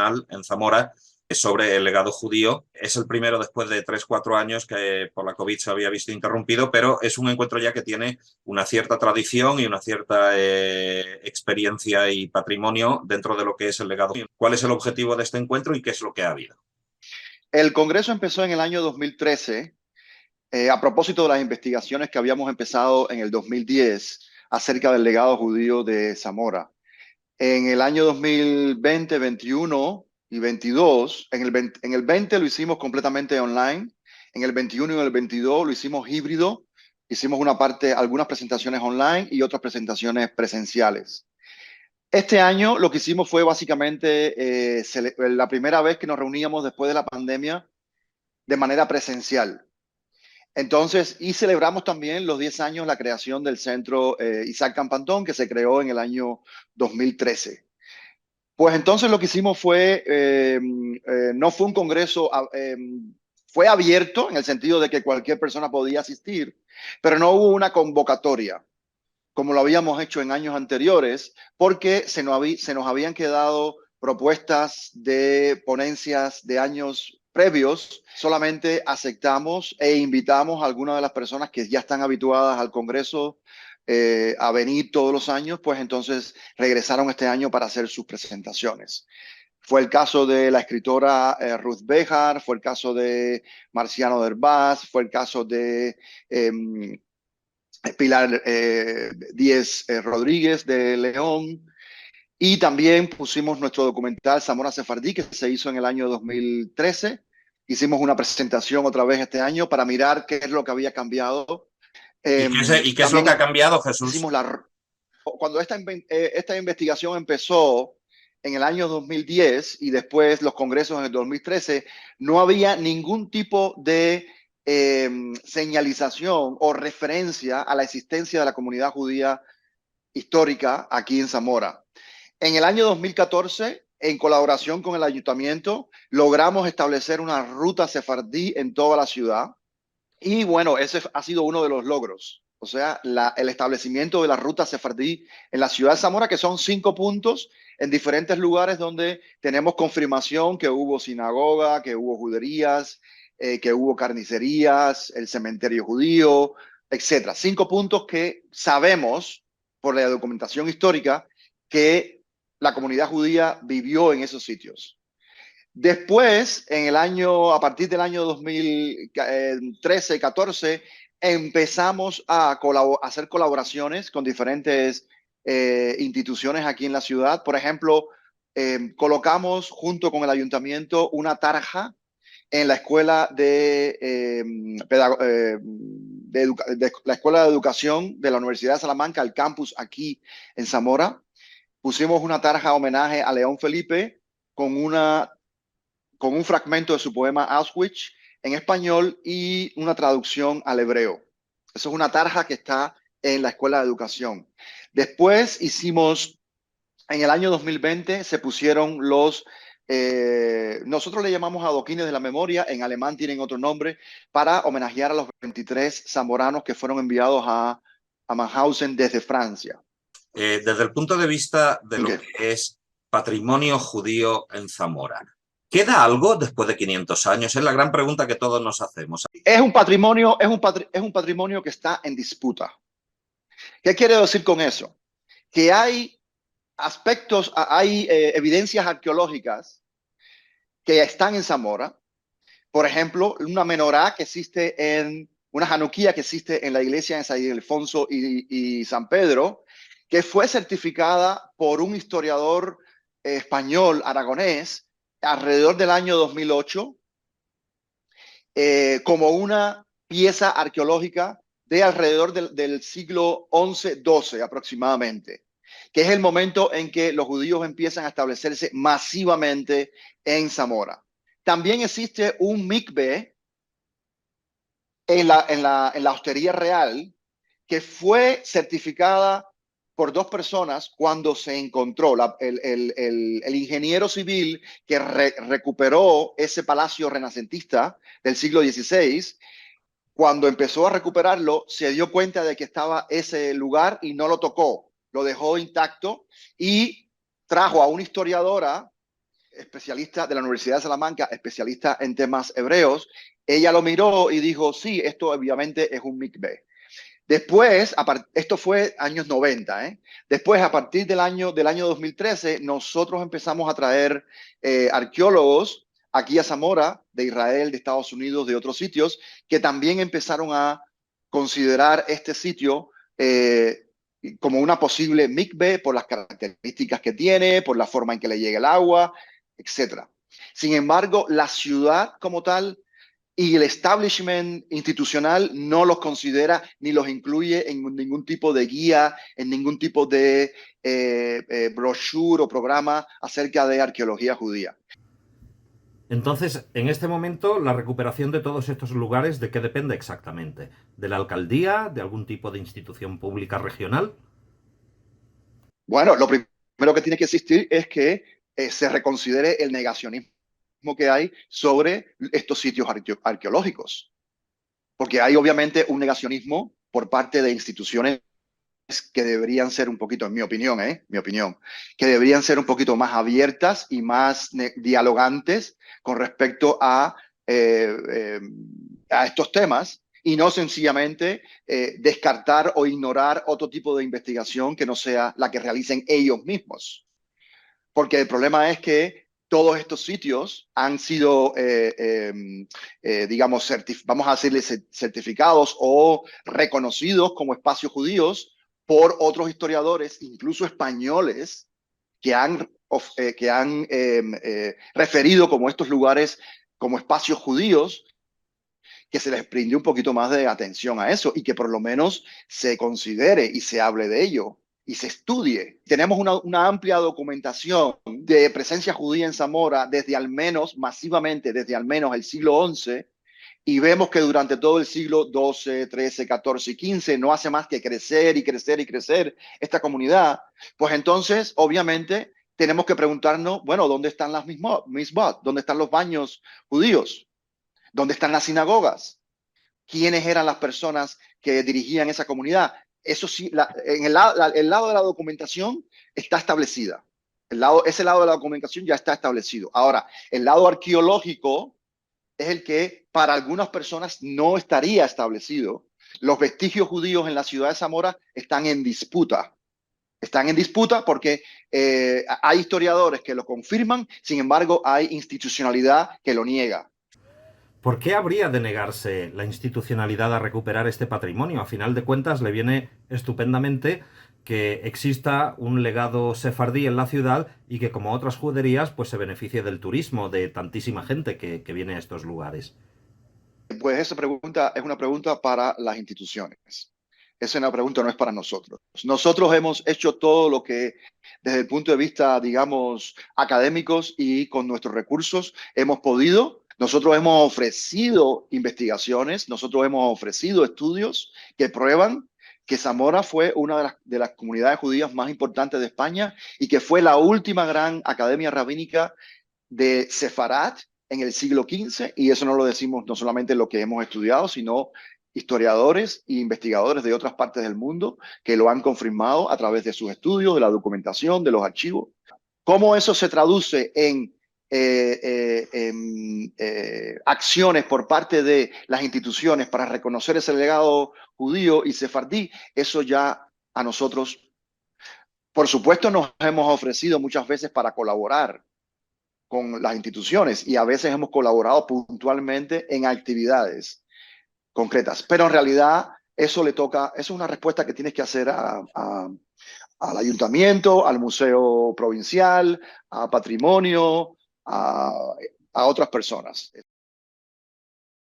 internacional en Zamora sobre el legado judío. Es el primero después de 3-4 años que por la COVID se había visto interrumpido, pero es un encuentro ya que tiene una cierta tradición y una cierta experiencia y patrimonio dentro de lo que es el legado. ¿Cuál es el objetivo de este encuentro y qué es lo que ha habido? El Congreso empezó en el año 2013 a propósito de las investigaciones que habíamos empezado en el 2010 acerca del legado judío de Zamora. En el año 2020, 21 y 22, en el 20 lo hicimos completamente online, en el 21 y en el 22 lo hicimos híbrido, hicimos algunas presentaciones online y otras presentaciones presenciales. Este año lo que hicimos fue básicamente la primera vez que nos reuníamos después de la pandemia de manera presencial. Entonces, y celebramos también los 10 años la creación del Centro Isaac Campantón, que se creó en el año 2013. Pues entonces lo que hicimos fue, no fue un congreso, fue abierto en el sentido de que cualquier persona podía asistir, pero no hubo una convocatoria como lo habíamos hecho en años anteriores, porque se nos habían quedado propuestas de ponencias de años previos. Solamente aceptamos e invitamos a algunas de las personas que ya están habituadas al Congreso a venir todos los años, pues entonces regresaron este año para hacer sus presentaciones. Fue el caso de la escritora Ruth Behar, fue el caso de Marciano Derbaz, fue el caso de Pilar Díez Rodríguez de León, y también pusimos nuestro documental Zamora Sefardí, que se hizo en el año 2013. Hicimos una presentación otra vez este año para mirar qué es lo que había cambiado. ¿Y qué es lo que ha También cambiado, Jesús? hicimos cuando esta investigación empezó en el año 2010 y después los congresos en el 2013, no había ningún tipo de señalización o referencia a la existencia de la comunidad judía histórica aquí en Zamora. En el año 2014, en colaboración con el ayuntamiento, logramos establecer una ruta sefardí en toda la ciudad. Y bueno, ese ha sido uno de los logros. O sea, el establecimiento de la ruta sefardí en la ciudad de Zamora, que son 5 puntos en diferentes lugares donde tenemos confirmación que hubo sinagoga, que hubo juderías, que hubo carnicerías, el cementerio judío, etcétera. 5 puntos que sabemos por la documentación histórica que la comunidad judía vivió en esos sitios. Después, a partir del año 2013-14, empezamos a hacer colaboraciones con diferentes instituciones aquí en la ciudad. Por ejemplo, colocamos junto con el ayuntamiento una tarja en la escuela de la Escuela de Educación de la Universidad de Salamanca, el campus aquí en Zamora. Pusimos una tarja homenaje a León Felipe con un fragmento de su poema Auschwitz en español y una traducción al hebreo. Eso es una tarja que está en la Escuela de Educación. Después en el año 2020 se pusieron nosotros le llamamos adoquines de la memoria, en alemán tienen otro nombre, para homenajear a los 23 zamoranos que fueron enviados a Mauthausen desde Francia. Desde el punto de vista de lo Okay. que es patrimonio judío en Zamora, ¿queda algo después de 500 años? Es la gran pregunta que todos nos hacemos. Es un patrimonio que está en disputa. ¿Qué quiere decir con eso? Que hay evidencias arqueológicas que están en Zamora. Por ejemplo, una Hanuquía que existe en la iglesia en San Ildefonso y San Pedro, que fue certificada por un historiador español aragonés alrededor del año 2008 como una pieza arqueológica de alrededor del siglo XI-XII aproximadamente, que es el momento en que los judíos empiezan a establecerse masivamente en Zamora. También existe un mikve en la Hostería Real que fue certificada por 2 personas cuando se encontró el ingeniero civil que recuperó ese palacio renacentista del siglo XVI. Cuando empezó a recuperarlo, se dio cuenta de que estaba ese lugar y no lo tocó, lo dejó intacto y trajo a una historiadora especialista de la Universidad de Salamanca, especialista en temas hebreos, ella lo miró y dijo, sí, esto obviamente es un mikveh. Después, esto fue años 90, ¿eh? Después, a partir del año 2013, nosotros empezamos a traer arqueólogos aquí a Zamora, de Israel, de Estados Unidos, de otros sitios, que también empezaron a considerar este sitio como una posible mikveh por las características que tiene, por la forma en que le llega el agua, etcétera. Sin embargo, la ciudad como tal y el establishment institucional no los considera ni los incluye en ningún tipo de guía, en ningún tipo de brochure o programa acerca de arqueología judía. Entonces, en este momento, la recuperación de todos estos lugares, ¿de qué depende exactamente? ¿De la alcaldía? ¿De algún tipo de institución pública regional? Bueno, lo primero que tiene que existir es que se reconsidere el negacionismo que hay sobre estos sitios arqueológicos, porque hay obviamente un negacionismo por parte de instituciones que deberían ser un poquito, en mi opinión, que deberían ser un poquito más abiertas y más dialogantes con respecto a estos temas y no sencillamente descartar o ignorar otro tipo de investigación que no sea la que realicen ellos mismos. Porque el problema es que todos estos sitios han sido, digamos, vamos a decirles certificados o reconocidos como espacios judíos por otros historiadores, incluso españoles, que han referido como estos lugares como espacios judíos, que se les brinde un poquito más de atención a eso y que por lo menos se considere y se hable de ello y se estudie. Tenemos una amplia documentación de presencia judía en Zamora desde al menos, masivamente, desde al menos el siglo XI, y vemos que durante todo el siglo XII, XIII, XIV y XV no hace más que crecer y crecer y crecer esta comunidad. Pues entonces, obviamente, tenemos que preguntarnos, bueno, ¿dónde están las misbot? ¿Dónde están los baños judíos? ¿Dónde están las sinagogas? ¿Quiénes eran las personas que dirigían esa comunidad? Eso sí, en el lado de la documentación está establecida. Ese lado de la documentación ya está establecido. Ahora, el lado arqueológico es el que para algunas personas no estaría establecido. Los vestigios judíos en la ciudad de Zamora están en disputa. Están en disputa porque hay historiadores que lo confirman, sin embargo, hay institucionalidad que lo niega. ¿Por qué habría de negarse la institucionalidad a recuperar este patrimonio? A final de cuentas, le viene estupendamente que exista un legado sefardí en la ciudad y que, como otras juderías, pues se beneficie del turismo de tantísima gente que viene a estos lugares. Pues esa pregunta es una pregunta para las instituciones. Esa es una pregunta, no es para nosotros. Nosotros hemos hecho todo lo que desde el punto de vista, digamos, académicos y con nuestros recursos hemos podido. Nosotros hemos ofrecido investigaciones, nosotros hemos ofrecido estudios que prueban que Zamora fue una de las comunidades judías más importantes de España y que fue la última gran academia rabínica de Sefarat en el siglo XV, y eso no lo decimos no solamente lo que hemos estudiado, sino historiadores e investigadores de otras partes del mundo que lo han confirmado a través de sus estudios, de la documentación, de los archivos. ¿Cómo eso se traduce en acciones por parte de las instituciones para reconocer ese legado judío y sefardí? Eso ya a nosotros, por supuesto, nos hemos ofrecido muchas veces para colaborar con las instituciones y a veces hemos colaborado puntualmente en actividades concretas, pero en realidad eso le toca, eso es una respuesta que tienes que hacer al ayuntamiento, al museo provincial, a patrimonio, a otras personas.